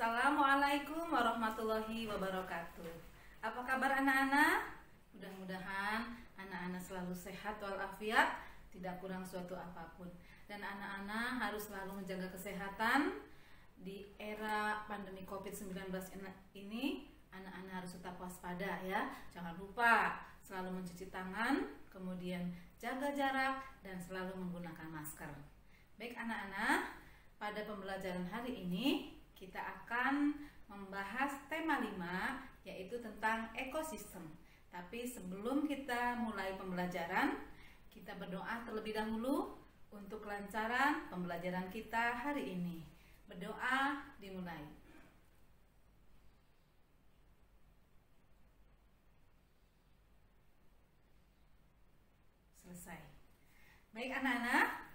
Assalamualaikum warahmatullahi wabarakatuh. Apa kabar anak-anak? Mudah-mudahan anak-anak selalu sehat walafiat, tidak kurang suatu apapun. Dan anak-anak harus selalu menjaga kesehatan di era pandemi COVID-19 ini. Anak-anak harus tetap waspada ya. Jangan lupa selalu mencuci tangan, kemudian jaga jarak dan selalu menggunakan masker. Baik anak-anak, pada pembelajaran hari ini kita akan membahas tema 5, yaitu tentang ekosistem. Tapi sebelum kita mulai pembelajaran, kita berdoa terlebih dahulu untuk kelancaran pembelajaran kita hari ini. Berdoa dimulai. Selesai. Baik anak-anak,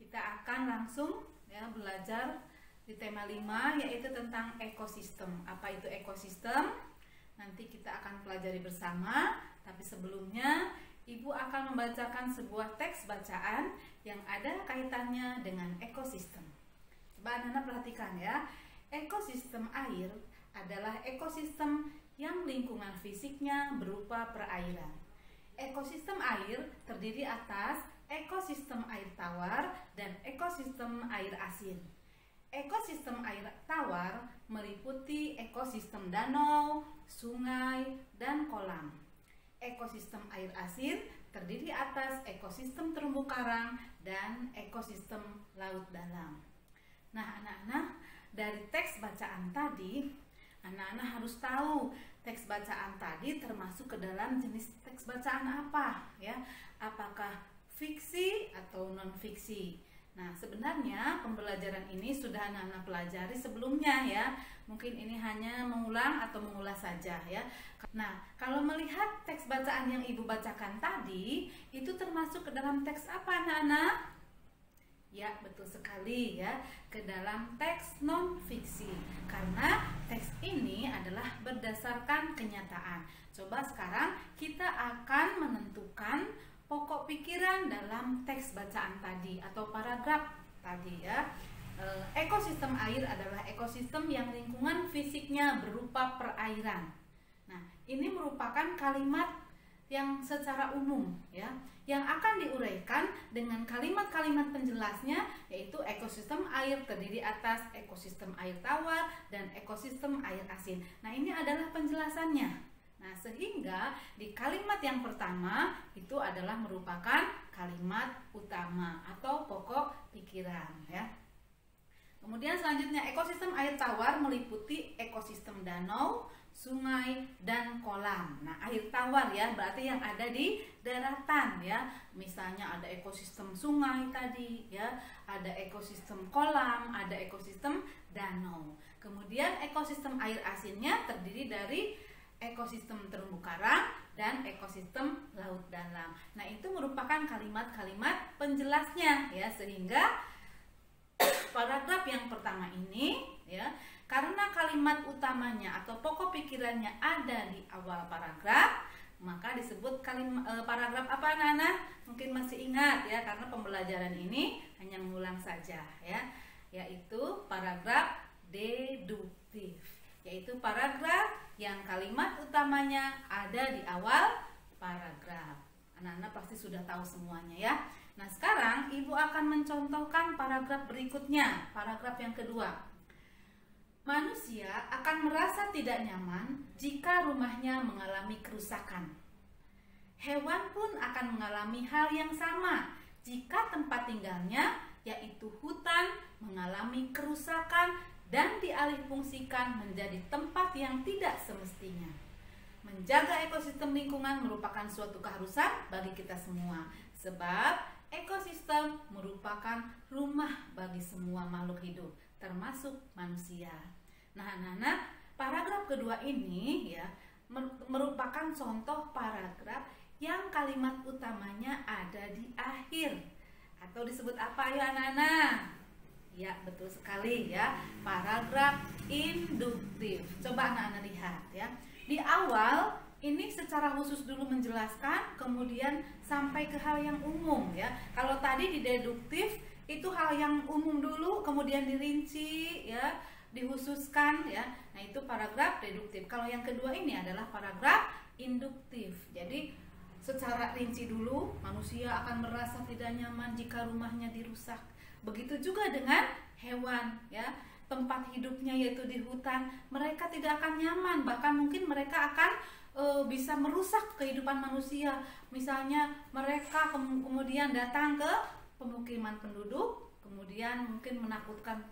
kita akan langsung ya belajar di tema 5, yaitu tentang ekosistem. Apa itu ekosistem? Nanti kita akan pelajari bersama. Tapi sebelumnya Ibu akan membacakan sebuah teks bacaan yang ada kaitannya dengan ekosistem. Coba anak-anak perhatikan ya. Ekosistem air adalah ekosistem yang lingkungan fisiknya berupa perairan. Ekosistem air terdiri atas ekosistem air tawar dan ekosistem air asin. Ekosistem air tawar meliputi ekosistem danau, sungai, dan kolam. Ekosistem air asin terdiri atas ekosistem terumbu karang dan ekosistem laut dalam. Nah, anak-anak, dari teks bacaan tadi, anak-anak harus tahu teks bacaan tadi termasuk ke dalam jenis teks bacaan apa, ya? Apakah fiksi atau non-fiksi? Nah, sebenarnya pembelajaran ini sudah anak-anak pelajari sebelumnya ya. Mungkin ini hanya mengulang atau mengulas saja ya. Nah, kalau melihat teks bacaan yang Ibu bacakan tadi, itu termasuk ke dalam teks apa anak-anak? Ya, betul sekali ya, ke dalam teks non-fiksi. Karena teks ini adalah berdasarkan kenyataan. Coba sekarang kita akan menentukan pokok pikiran dalam teks bacaan tadi atau paragraf tadi ya. Ekosistem air adalah ekosistem yang lingkungan fisiknya berupa perairan. Nah, ini merupakan kalimat yang secara umum ya, yang akan diuraikan dengan kalimat-kalimat penjelasnya, yaitu ekosistem air terdiri atas ekosistem air tawar dan ekosistem air asin. Nah, ini adalah penjelasannya. Nah, sehingga di kalimat yang pertama itu adalah merupakan kalimat utama atau pokok pikiran ya. Kemudian selanjutnya, ekosistem air tawar meliputi ekosistem danau, sungai, dan kolam. Nah, air tawar ya berarti yang ada di daratan ya. Misalnya ada ekosistem sungai tadi ya, ada ekosistem kolam, ada ekosistem danau. Kemudian ekosistem air asinnya terdiri dari ekosistem terumbu karang dan ekosistem laut dalam. Nah, itu merupakan kalimat-kalimat penjelasnya ya, sehingga paragraf yang pertama ini ya, karena kalimat utamanya atau pokok pikirannya ada di awal paragraf, maka disebut paragraf apa anak-anak? Mungkin masih ingat ya, karena pembelajaran ini hanya mengulang saja ya, yaitu paragraf deduktif, yaitu paragraf yang kalimat utamanya ada di awal paragraf. Anak-anak pasti sudah tahu semuanya ya. Nah, sekarang Ibu akan mencontohkan paragraf berikutnya, paragraf yang kedua. Manusia akan merasa tidak nyaman jika rumahnya mengalami kerusakan. Hewan pun akan mengalami hal yang sama jika tempat tinggalnya, yaitu hutan, mengalami kerusakan dan dialihfungsikan menjadi tempat yang tidak semestinya. Menjaga ekosistem lingkungan merupakan suatu keharusan bagi kita semua, sebab ekosistem merupakan rumah bagi semua makhluk hidup, termasuk manusia. Nah, anak-anak, paragraf kedua ini ya merupakan contoh paragraf yang kalimat utamanya ada di akhir atau disebut apa ya anak-anak? Ya, betul sekali ya, paragraf induktif. Coba anak-anak lihat ya. Di awal ini secara khusus dulu menjelaskan, kemudian sampai ke hal yang umum ya. Kalau tadi di deduktif itu hal yang umum dulu, kemudian dirinci ya, dikhususkan ya. Nah, itu paragraf deduktif. Kalau yang kedua ini adalah paragraf induktif. Jadi secara rinci dulu, manusia akan merasa tidak nyaman jika rumahnya dirusak. Begitu juga dengan hewan ya, tempat hidupnya yaitu di hutan, mereka tidak akan nyaman, bahkan mungkin mereka akan bisa merusak kehidupan manusia. Misalnya mereka kemudian datang ke pemukiman penduduk, kemudian mungkin menakutkan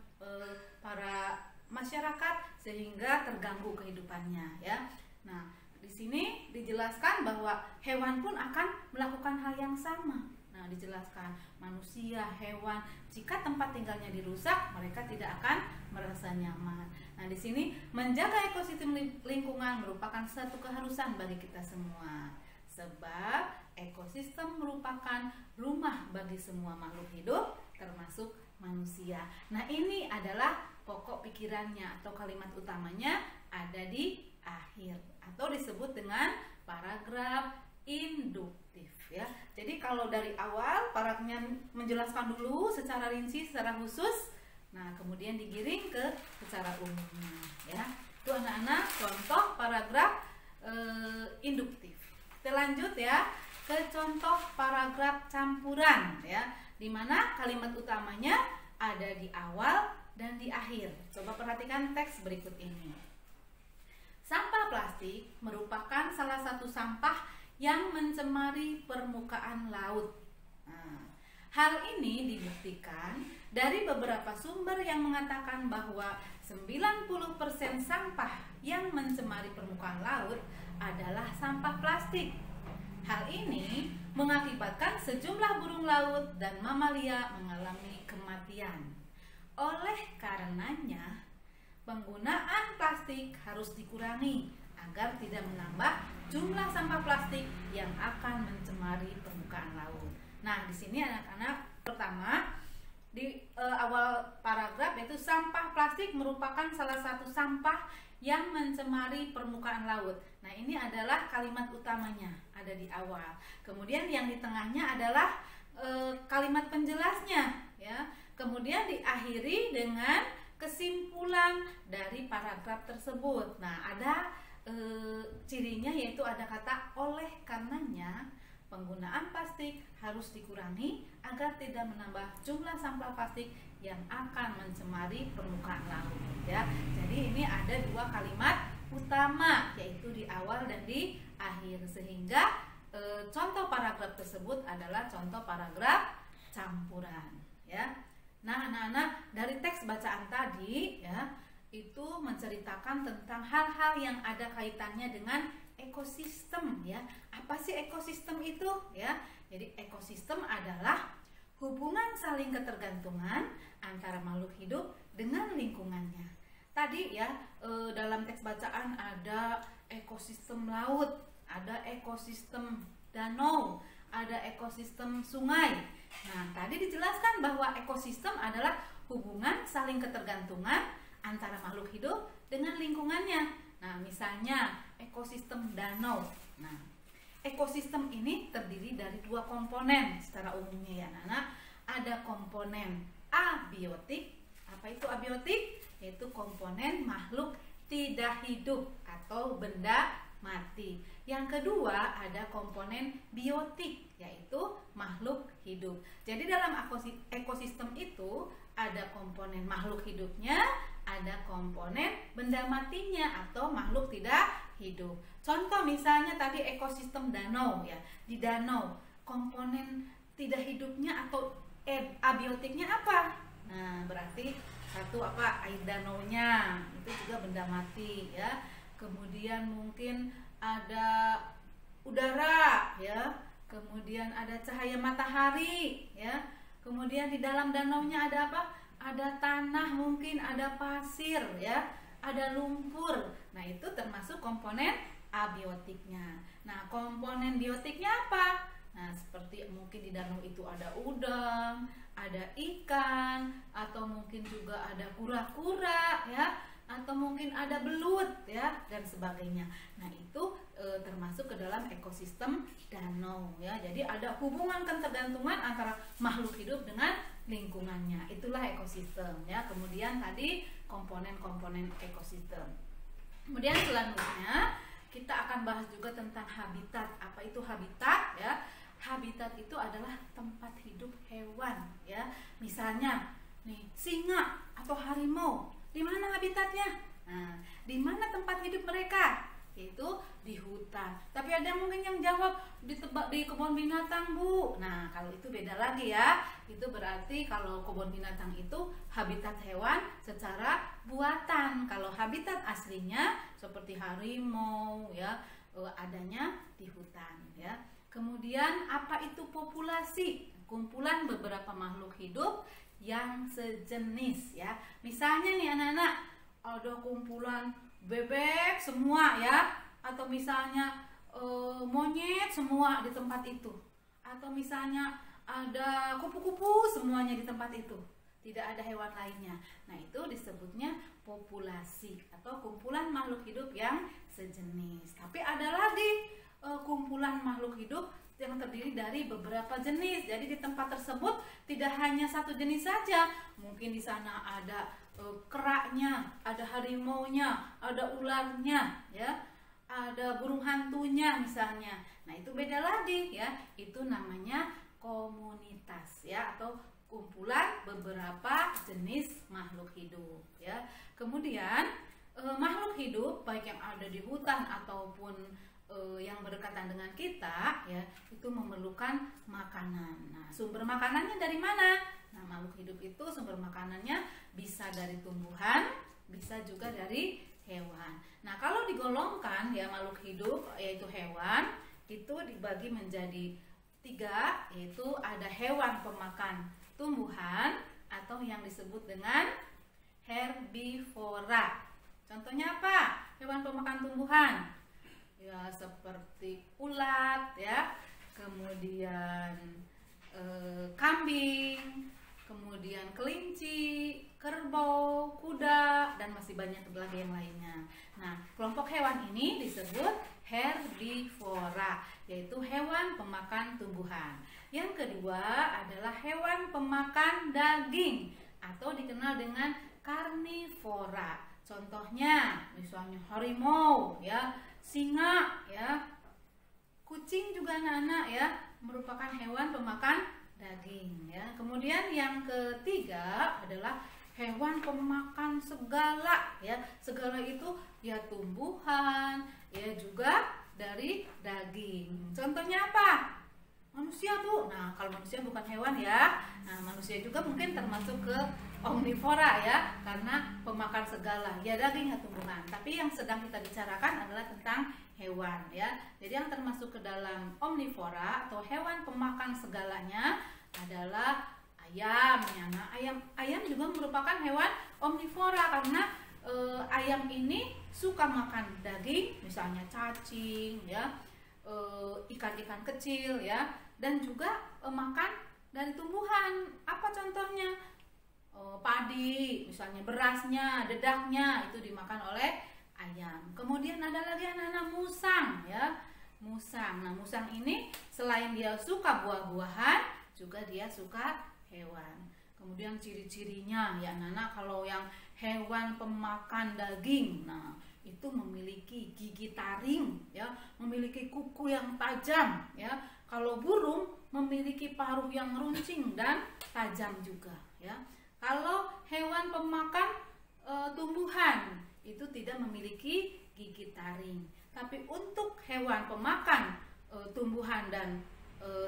para masyarakat sehingga terganggu kehidupannya ya. Nah, di sini dijelaskan bahwa hewan pun akan melakukan hal yang sama. Nah, dijelaskan manusia, hewan, jika tempat tinggalnya dirusak, mereka tidak akan merasa nyaman. Nah, di sini menjaga ekosistem lingkungan merupakan satu keharusan bagi kita semua. Sebab ekosistem merupakan rumah bagi semua makhluk hidup, termasuk manusia. Nah, ini adalah pokok pikirannya atau kalimat utamanya ada di akhir atau disebut dengan paragraf induktif ya. Jadi kalau dari awal paragrafnya menjelaskan dulu secara rinci, secara khusus, nah kemudian digiring ke secara umumnya ya. Itu anak-anak contoh paragraf induktif. Kita lanjut ya ke contoh paragraf campuran ya, dimana kalimat utamanya ada di awal dan di akhir. Coba perhatikan teks berikut ini. Sampah plastik merupakan salah satu sampah yang mencemari permukaan laut. Nah, hal ini dibuktikan dari beberapa sumber yang mengatakan bahwa 90% sampah yang mencemari permukaan laut adalah sampah plastik. Hal ini mengakibatkan sejumlah burung laut dan mamalia mengalami kematian. Oleh karenanya, penggunaan plastik harus dikurangi agar tidak menambah jumlah sampah plastik yang akan mencemari permukaan laut. Nah, di sini anak-anak pertama di awal paragraf yaitu sampah plastik merupakan salah satu sampah yang mencemari permukaan laut. Nah, ini adalah kalimat utamanya ada di awal. Kemudian yang di tengahnya adalah kalimat penjelasnya ya. Kemudian diakhiri dengan kesimpulan dari paragraf tersebut. Nah, ada cirinya yaitu ada kata oleh karenanya penggunaan plastik harus dikurangi agar tidak menambah jumlah sampah plastik yang akan mencemari permukaan laut ya. Jadi ini ada dua kalimat utama yaitu di awal dan di akhir, sehingga contoh paragraf tersebut adalah contoh paragraf campuran ya. Nah, anak-anak, dari teks bacaan tadi ya itu menceritakan tentang hal-hal yang ada kaitannya dengan ekosistem ya. Apa sih ekosistem itu ya? Jadi ekosistem adalah hubungan saling ketergantungan antara makhluk hidup dengan lingkungannya. Tadi ya dalam teks bacaan ada ekosistem laut, ada ekosistem danau, ada ekosistem sungai. Nah, tadi dijelaskan bahwa ekosistem adalah hubungan saling ketergantungan antara makhluk hidup dengan lingkungannya. Nah, misalnya ekosistem danau. Nah, ekosistem ini terdiri dari dua komponen secara umumnya ya anak-anak. Ada komponen abiotik. Apa itu abiotik? Yaitu komponen makhluk tidak hidup atau benda mati. Yang kedua ada komponen biotik, yaitu makhluk hidup. Jadi dalam ekosistem itu ada komponen makhluk hidupnya, ada komponen benda matinya atau makhluk tidak hidup. Contoh misalnya tadi ekosistem danau ya. Di danau komponen tidak hidupnya atau abiotiknya apa? Nah, berarti satu apa? Air danaunya itu juga benda mati ya. Kemudian mungkin ada udara ya. Kemudian ada cahaya matahari ya. Kemudian di dalam danaunya ada apa? Ada tanah, mungkin ada pasir ya. ada lumpur. Nah, itu termasuk komponen abiotiknya. Nah, komponen biotiknya apa? Nah, seperti mungkin di danau itu ada udang, ada ikan, atau mungkin juga ada kura-kura ya, atau mungkin ada belut ya, dan sebagainya. Nah, itu termasuk ke dalam ekosistem danau ya. Jadi ada hubungan ketergantungan antara makhluk hidup dengan lingkungannya. Itulah ekosistem ya. Kemudian tadi komponen-komponen ekosistem. Kemudian selanjutnya kita akan bahas juga tentang habitat. Apa itu habitat ya? Habitat itu adalah tempat hidup hewan ya. Misalnya nih, singa atau harimau, di mana habitatnya? Nah, di mana tempat hidup mereka? Yaitu di hutan. Tapi ada mungkin yang jawab di kebun binatang, Bu. Nah, kalau itu beda lagi ya. Itu berarti kalau kebun binatang itu habitat hewan secara buatan. Kalau habitat aslinya seperti harimau ya, adanya di hutan ya. Kemudian apa itu populasi? Kumpulan beberapa makhluk hidup yang sejenis ya. Misalnya nih anak-anak, ada kumpulan bebek semua ya, atau misalnya monyet semua di tempat itu, atau misalnya ada kupu-kupu semuanya di tempat itu, tidak ada hewan lainnya. Nah, itu disebutnya populasi atau kumpulan makhluk hidup yang sejenis. Tapi ada lagi kumpulan makhluk hidup yang terdiri dari beberapa jenis. Jadi di tempat tersebut tidak hanya satu jenis saja. Mungkin di sana ada keraknya, ada harimaunya, ada ularnya, ya, ada burung hantunya misalnya. Nah, itu beda lagi ya. Itu namanya komunitas ya, atau kumpulan beberapa jenis makhluk hidup ya. Kemudian makhluk hidup baik yang ada di hutan ataupun yang berdekatan dengan kita ya, itu memerlukan makanan. Nah, sumber makanannya dari mana? Nah, makhluk hidup itu sumber makanannya bisa dari tumbuhan, bisa juga dari hewan. Nah, kalau digolongkan ya makhluk hidup yaitu hewan, itu dibagi menjadi 3, yaitu ada hewan pemakan tumbuhan atau yang disebut dengan herbivora. Contohnya apa? Hewan pemakan tumbuhan ya, seperti ulat ya, kemudian kambing, kemudian kelinci, kerbau, kuda, dan masih banyak lagi yang lainnya. Nah, kelompok hewan ini disebut herbivora, yaitu hewan pemakan tumbuhan. Yang kedua adalah hewan pemakan daging atau dikenal dengan karnivora. Contohnya misalnya harimau ya, singa ya, kucing juga anak-anak ya, merupakan hewan pemakan daging ya. Kemudian yang ketiga adalah hewan pemakan segala ya. Segala itu ya tumbuhan ya, juga dari daging. Contohnya apa? Manusia, Bu. Nah, kalau manusia bukan hewan ya. Nah, manusia juga mungkin termasuk ke omnivora ya, karena pemakan segala ya, daging ya tumbuhan. Tapi yang sedang kita bicarakan adalah tentang hewan ya. Jadi yang termasuk ke dalam omnivora atau hewan pemakan segalanya adalah ayam ya. Nah, ayam juga merupakan hewan omnivora karena ayam ini suka makan daging, misalnya cacing ya, ikan-ikan kecil ya, dan juga makan dari tumbuhan. Apa contohnya? Padi, misalnya berasnya, dedaknya itu dimakan oleh ayam. Kemudian ada lagi anak-anak musang ya. Musang. Nah, musang ini selain dia suka buah-buahan, juga dia suka hewan. Kemudian ciri-cirinya ya anak-anak, kalau yang hewan pemakan daging, nah itu memiliki gigi taring ya, memiliki kuku yang tajam ya. Kalau burung memiliki paruh yang runcing dan tajam juga ya. Kalau hewan pemakan tumbuhan itu tidak memiliki gigi taring. Tapi untuk hewan pemakan tumbuhan dan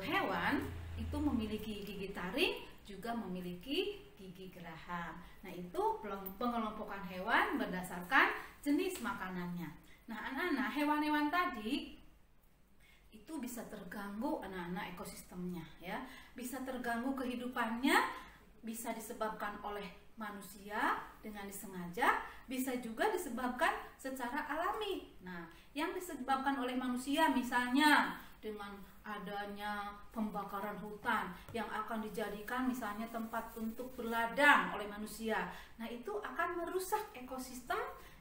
hewan itu memiliki gigi taring, juga memiliki gigi geraham. Nah, itu pengelompokan hewan berdasarkan jenis makanannya. Nah, anak-anak, hewan-hewan tadi itu bisa terganggu ekosistemnya ya. Bisa terganggu kehidupannya, bisa disebabkan oleh manusia dengan disengaja, bisa juga disebabkan secara alami. Nah, yang disebabkan oleh manusia misalnya dengan adanya pembakaran hutan yang akan dijadikan misalnya tempat untuk berladang oleh manusia. Nah, itu akan merusak ekosistem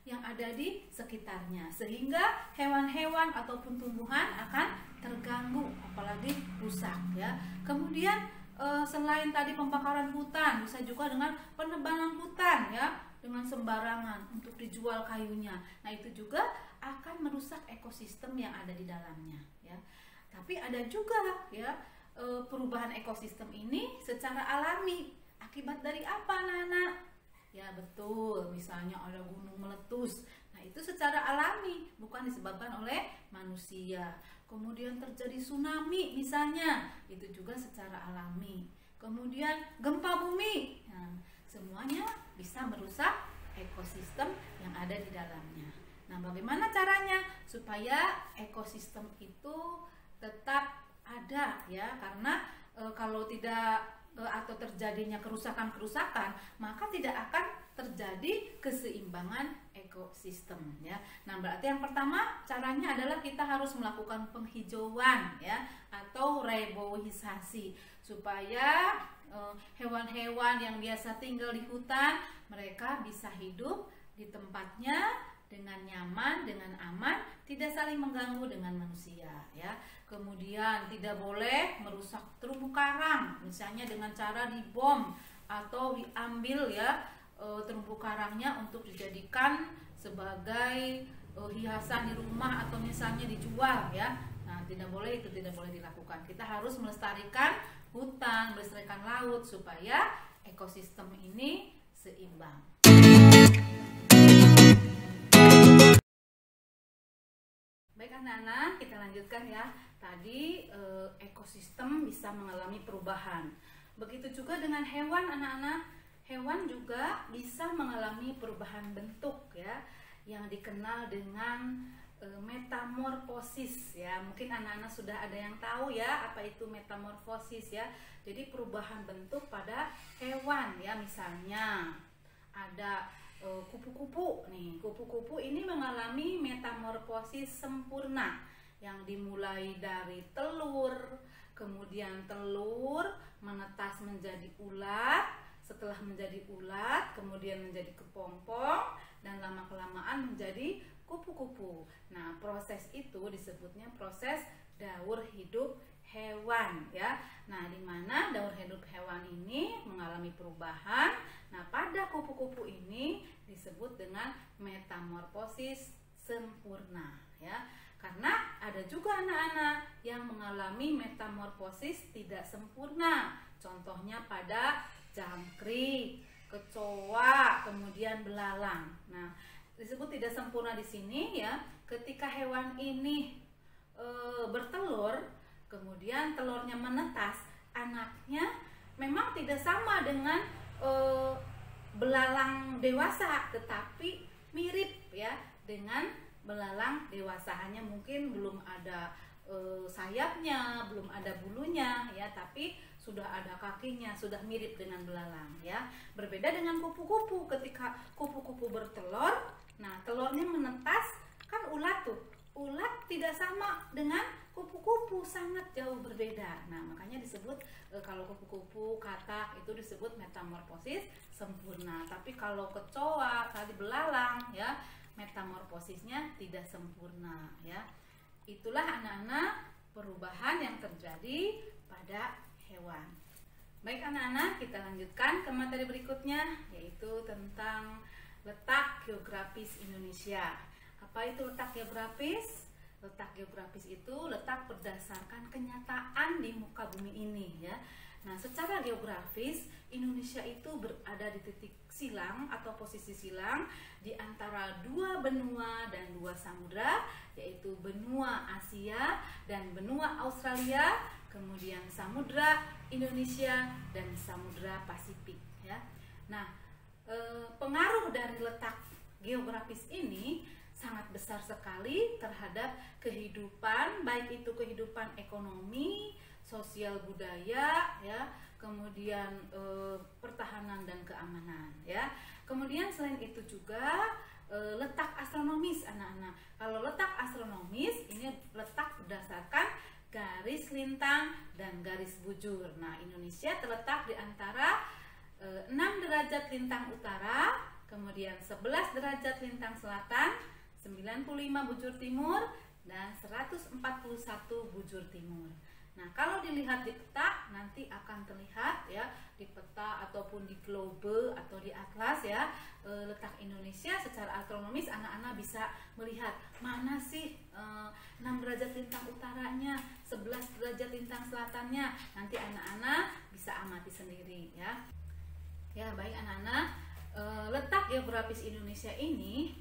yang ada di sekitarnya, sehingga hewan-hewan ataupun tumbuhan akan terganggu, apalagi rusak ya. Kemudian selain tadi pembakaran hutan, bisa juga dengan penebangan hutan ya, dengan sembarangan untuk dijual kayunya. Nah, itu juga akan merusak ekosistem yang ada di dalamnya ya. Tapi ada juga ya perubahan ekosistem ini secara alami. Akibat dari apa, anak-anak? Ya betul, misalnya ada gunung meletus. Nah, itu secara alami, bukan disebabkan oleh manusia. Kemudian terjadi tsunami misalnya, itu juga secara alami. Kemudian gempa bumi. Nah, semuanya bisa merusak ekosistem yang ada di dalamnya. Nah, bagaimana caranya supaya ekosistem itu tetap ada ya? Karena kalau tidak atau terjadinya kerusakan-kerusakan, maka tidak akan terjadi keseimbangan ekosistem ya. Nah, berarti yang pertama caranya adalah kita harus melakukan penghijauan ya, atau reboisasi, supaya hewan-hewan yang biasa tinggal di hutan, mereka bisa hidup di tempatnya dengan nyaman, dengan aman, tidak saling mengganggu dengan manusia ya. Kemudian tidak boleh merusak terumbu karang, misalnya dengan cara dibom atau diambil ya terumbu karangnya untuk dijadikan sebagai hiasan di rumah atau misalnya dijual ya. Nah, tidak boleh, itu tidak boleh dilakukan. Kita harus melestarikan hutan, melestarikan laut supaya ekosistem ini seimbang. Baik anak-anak, kita lanjutkan ya. Tadi ekosistem bisa mengalami perubahan. Begitu juga dengan hewan anak-anak. Hewan juga bisa mengalami perubahan bentuk ya, yang dikenal dengan metamorfosis ya. Mungkin anak-anak sudah ada yang tahu ya apa itu metamorfosis ya. Jadi perubahan bentuk pada hewan ya, misalnya ada kupu-kupu nih. Kupu-kupu ini mengalami metamorfosis sempurna yang dimulai dari telur, kemudian telur menetas menjadi ulat, setelah menjadi ulat kemudian menjadi kepompong, dan lama-kelamaan menjadi kupu-kupu. Nah, proses itu disebutnya proses daur hidup hewan ya. Nah, di mana daur hidup hewan ini mengalami perubahan. Nah, pada kupu-kupu ini disebut dengan metamorfosis sempurna ya. Karena ada juga anak-anak yang mengalami metamorfosis tidak sempurna. Contohnya pada jangkrik, kecoa, kemudian belalang. Nah, disebut tidak sempurna di sini ya. Ketika hewan ini bertelur, kemudian telurnya menetas, anaknya memang tidak sama dengan belalang dewasa, tetapi mirip ya dengan belalang dewasa, hanya mungkin belum ada sayapnya, belum ada bulunya ya, tapi sudah ada kakinya, sudah mirip dengan belalang ya. Berbeda dengan kupu-kupu, ketika kupu-kupu bertelur, nah telurnya menetas, kan ulat tuh. Ulat tidak sama dengan kupu-kupu, sangat jauh berbeda. Nah, makanya disebut kalau kupu-kupu, katak itu disebut metamorfosis sempurna. Tapi kalau kecoa, tadi belalang ya, metamorfosisnya tidak sempurna ya. Itulah anak-anak perubahan yang terjadi pada hewan. Baik anak-anak, kita lanjutkan ke materi berikutnya, yaitu tentang letak geografis Indonesia. Apa itu letak geografis? Letak geografis itu letak berdasarkan kenyataan di muka bumi ini ya. Nah, secara geografis Indonesia itu berada di titik silang atau posisi silang di antara dua benua dan dua samudra, yaitu benua Asia dan benua Australia, kemudian samudra Indonesia dan samudra Pasifik ya. Nah, pengaruh dari letak geografis ini sangat besar sekali terhadap kehidupan, baik itu kehidupan ekonomi, sosial, budaya ya, kemudian pertahanan dan keamanan ya. Kemudian selain itu juga letak astronomis anak-anak. Kalau letak astronomis ini letak berdasarkan garis lintang dan garis bujur. Nah, Indonesia terletak di antara 6 derajat lintang utara, kemudian 11 derajat lintang selatan, 95 bujur timur, dan 141 bujur timur. Nah, kalau dilihat di peta nanti akan terlihat ya, di peta ataupun di globe atau di atlas ya, letak Indonesia secara astronomis anak-anak bisa melihat mana sih 6 derajat lintang utaranya, 11 derajat lintang selatannya. Nanti anak-anak bisa amati sendiri ya. Ya, baik anak-anak, letak geografis Indonesia ini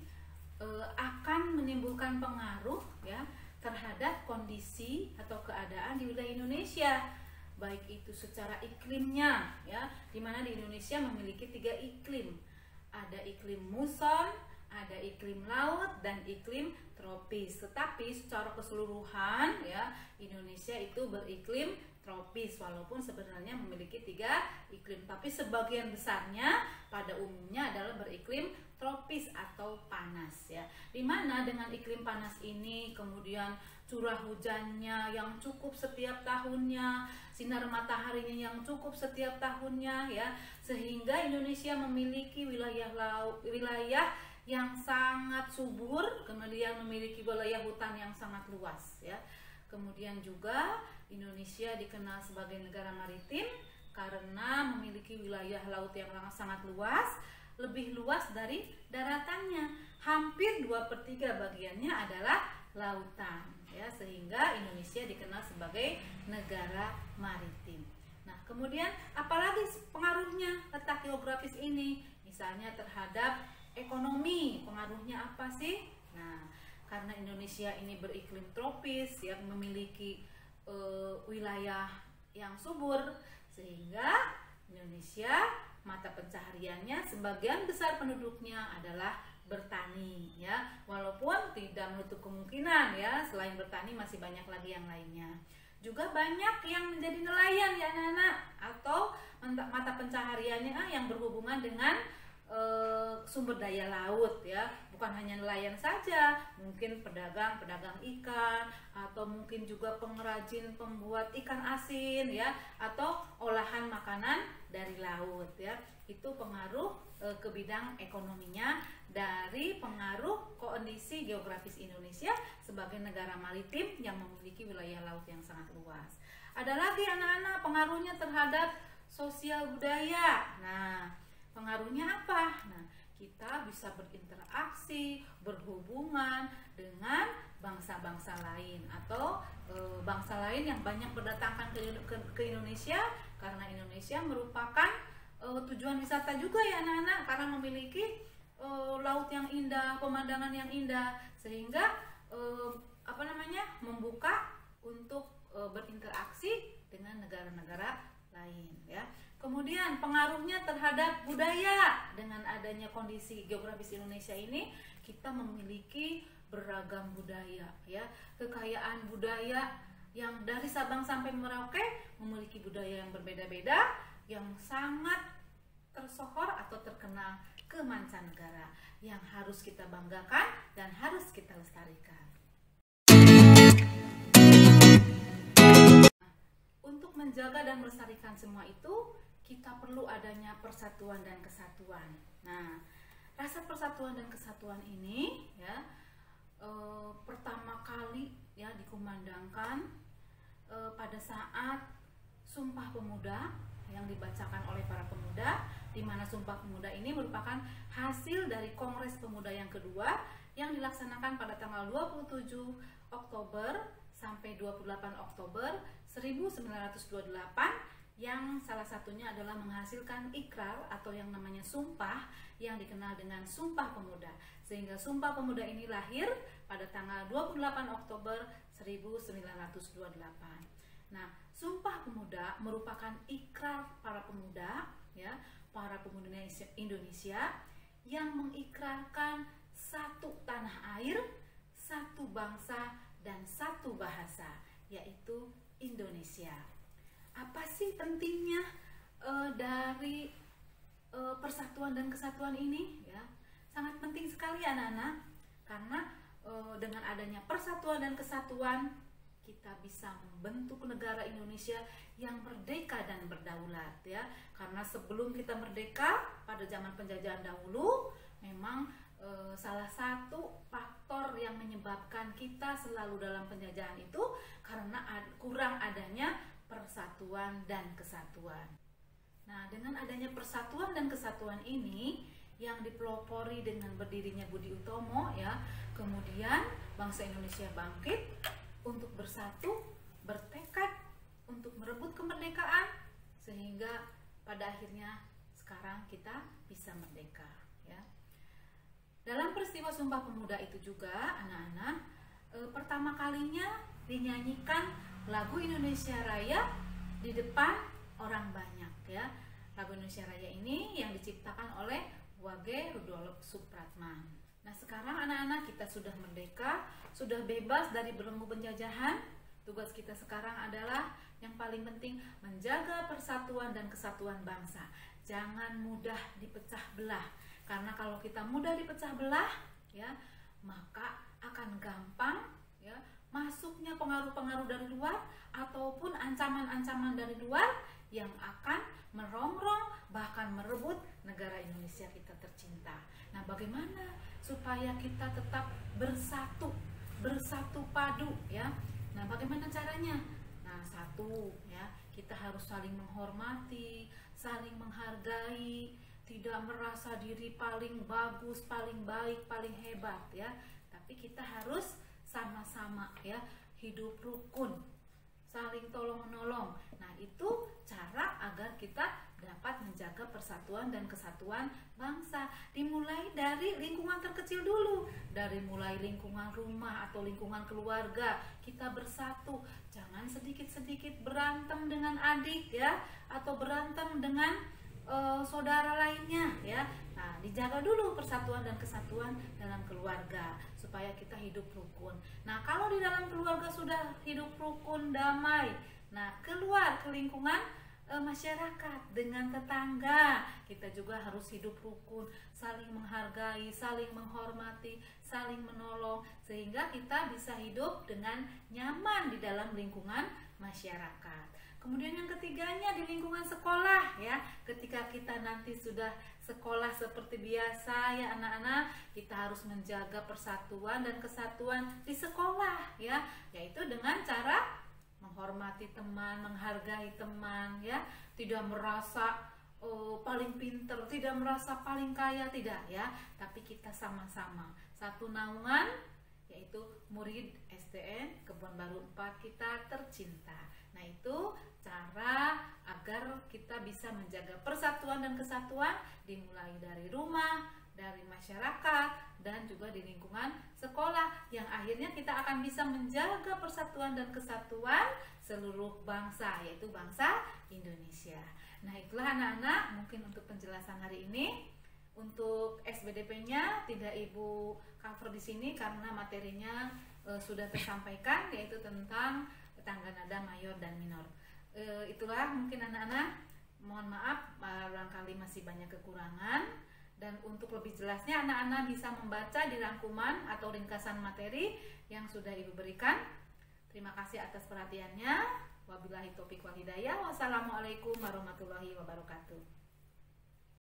akan menimbulkan pengaruh ya terhadap kondisi atau keadaan di wilayah Indonesia, baik itu secara iklimnya ya, dimana di Indonesia memiliki 3 iklim. Ada iklim muson, ada iklim laut, dan iklim tropis. Tetapi secara keseluruhan ya, Indonesia itu beriklim tropis, walaupun sebenarnya memiliki 3 iklim, tapi sebagian besarnya pada umumnya adalah beriklim tropis atau panas ya. Dimana dengan iklim panas ini kemudian curah hujannya yang cukup setiap tahunnya, sinar mataharinya yang cukup setiap tahunnya ya, sehingga Indonesia memiliki wilayah yang sangat subur, kemudian memiliki wilayah hutan yang sangat luas ya. Kemudian juga Indonesia dikenal sebagai negara maritim karena memiliki wilayah laut yang sangat luas, lebih luas dari daratannya. Hampir 2/3 bagiannya adalah lautan ya, sehingga Indonesia dikenal sebagai negara maritim. Nah, kemudian apalagi pengaruhnya letak geografis ini? Misalnya terhadap ekonomi, pengaruhnya apa sih? Nah, karena Indonesia ini beriklim tropis yang memiliki wilayah yang subur, sehingga Indonesia mata pencahariannya sebagian besar penduduknya adalah bertani ya, walaupun tidak menutup kemungkinan ya, selain bertani masih banyak lagi yang lainnya. Juga banyak yang menjadi nelayan ya anak-anak, atau mata pencahariannya yang berhubungan dengan sumber daya laut ya, bukan hanya nelayan saja, mungkin pedagang ikan, atau mungkin juga pengrajin pembuat ikan asin ya, atau olahan makanan dari laut ya. Itu pengaruh ke bidang ekonominya dari pengaruh kondisi geografis Indonesia sebagai negara maritim yang memiliki wilayah laut yang sangat luas. Ada lagi anak-anak pengaruhnya terhadap sosial budaya. Nah, pengaruhnya apa? Nah, kita bisa berinteraksi, berhubungan dengan bangsa-bangsa lain atau bangsa lain yang banyak berdatangan ke Indonesia, karena Indonesia merupakan tujuan wisata juga ya anak-anak, karena memiliki laut yang indah, pemandangan yang indah, sehingga membuka untuk berinteraksi dengan negara-negara lain ya. Kemudian pengaruhnya terhadap budaya, dengan adanya kondisi geografis Indonesia ini kita memiliki beragam budaya ya, kekayaan budaya yang dari Sabang sampai Merauke memiliki budaya yang berbeda-beda yang sangat tersohor atau terkenal ke mancanegara, yang harus kita banggakan dan harus kita lestarikan. Untuk menjaga dan melestarikan semua itu, kita perlu adanya persatuan dan kesatuan. Nah, rasa persatuan dan kesatuan ini ya pertama kali ya dikumandangkan pada saat Sumpah Pemuda yang dibacakan oleh para pemuda, di mana Sumpah Pemuda ini merupakan hasil dari Kongres Pemuda yang kedua yang dilaksanakan pada tanggal 27 Oktober sampai 28 Oktober 1928, yang salah satunya adalah menghasilkan ikrar atau yang namanya sumpah yang dikenal dengan Sumpah Pemuda. Sehingga Sumpah Pemuda ini lahir pada tanggal 28 Oktober 1928. Nah, Sumpah Pemuda merupakan ikrar para pemuda ya, para pemuda Indonesia yang mengikrarkan satu tanah air, satu bangsa, dan satu bahasa, yaitu Indonesia. Apa sih pentingnya dari persatuan dan kesatuan ini ya sangat penting sekali anak-anak, karena dengan adanya persatuan dan kesatuan kita bisa membentuk negara Indonesia yang merdeka dan berdaulat ya. Karena sebelum kita merdeka pada zaman penjajahan dahulu, memang salah satu faktor yang menyebabkan kita selalu dalam penjajahan itu karena kurang adanya persatuan dan kesatuan. Nah, dengan adanya persatuan dan kesatuan ini yang dipelopori dengan berdirinya Budi Utomo ya, kemudian bangsa Indonesia bangkit untuk bersatu, bertekad untuk merebut kemerdekaan, sehingga pada akhirnya sekarang kita bisa merdeka ya. Dalam peristiwa Sumpah Pemuda itu juga anak-anak pertama kalinya dinyanyikan lagu Indonesia Raya di depan orang banyak ya. Lagu Indonesia Raya ini yang diciptakan oleh Wage Rudolf Supratman. Nah, sekarang anak-anak kita sudah merdeka, sudah bebas dari belenggu penjajahan. Tugas kita sekarang adalah yang paling penting menjaga persatuan dan kesatuan bangsa. Jangan mudah dipecah belah. Karena kalau kita mudah dipecah belah ya, maka akan gampang ya masuknya pengaruh-pengaruh dari luar ataupun ancaman-ancaman dari luar yang akan merongrong bahkan merebut negara Indonesia kita tercinta. Nah, bagaimana supaya kita tetap bersatu padu ya? Nah, bagaimana caranya? Nah, satu ya, kita harus saling menghormati, saling menghargai, tidak merasa diri paling bagus, paling baik, paling hebat ya. Tapi kita harus sama-sama ya, hidup rukun, saling tolong menolong. Nah, itu cara agar kita dapat menjaga persatuan dan kesatuan bangsa. Dimulai dari lingkungan terkecil dulu, dari mulai lingkungan rumah atau lingkungan keluarga. Kita bersatu, jangan sedikit-sedikit berantem dengan adik ya, atau berantem dengan saudara lainnya ya. Nah, dijaga dulu persatuan dan kesatuan dalam keluarga supaya kita hidup rukun. Nah, kalau di dalam keluarga sudah hidup rukun, damai, nah keluar ke lingkungan masyarakat dengan tetangga, kita juga harus hidup rukun, saling menghargai, saling menghormati, saling menolong, sehingga kita bisa hidup dengan nyaman di dalam lingkungan masyarakat. Kemudian yang ketiganya di lingkungan sekolah ya. Ketika kita nanti sudah sekolah seperti biasa ya anak-anak, kita harus menjaga persatuan dan kesatuan di sekolah ya, yaitu dengan cara menghormati teman, menghargai teman ya, tidak merasa paling pinter, tidak merasa paling kaya, tidak ya, tapi kita sama-sama satu naungan, yaitu murid SDN Kebon Baru 4 kita tercinta. Nah, itu cara agar kita bisa menjaga persatuan dan kesatuan dimulai dari rumah, dari masyarakat, dan juga di lingkungan sekolah, yang akhirnya kita akan bisa menjaga persatuan dan kesatuan seluruh bangsa, yaitu bangsa Indonesia. Nah, itulah anak-anak mungkin untuk penjelasan hari ini. Untuk SBDP-nya tidak Ibu cover di sini karena materinya sudah tersampaikan, yaitu tentang tangga nada mayor dan minor. Itulah mungkin anak-anak, mohon maaf barangkali masih banyak kekurangan, dan untuk lebih jelasnya anak-anak bisa membaca di rangkuman atau ringkasan materi yang sudah Ibu berikan. Terima kasih atas perhatiannya. Wabillahi taufiq wal hidayah. Wassalamualaikum warahmatullahi wabarakatuh.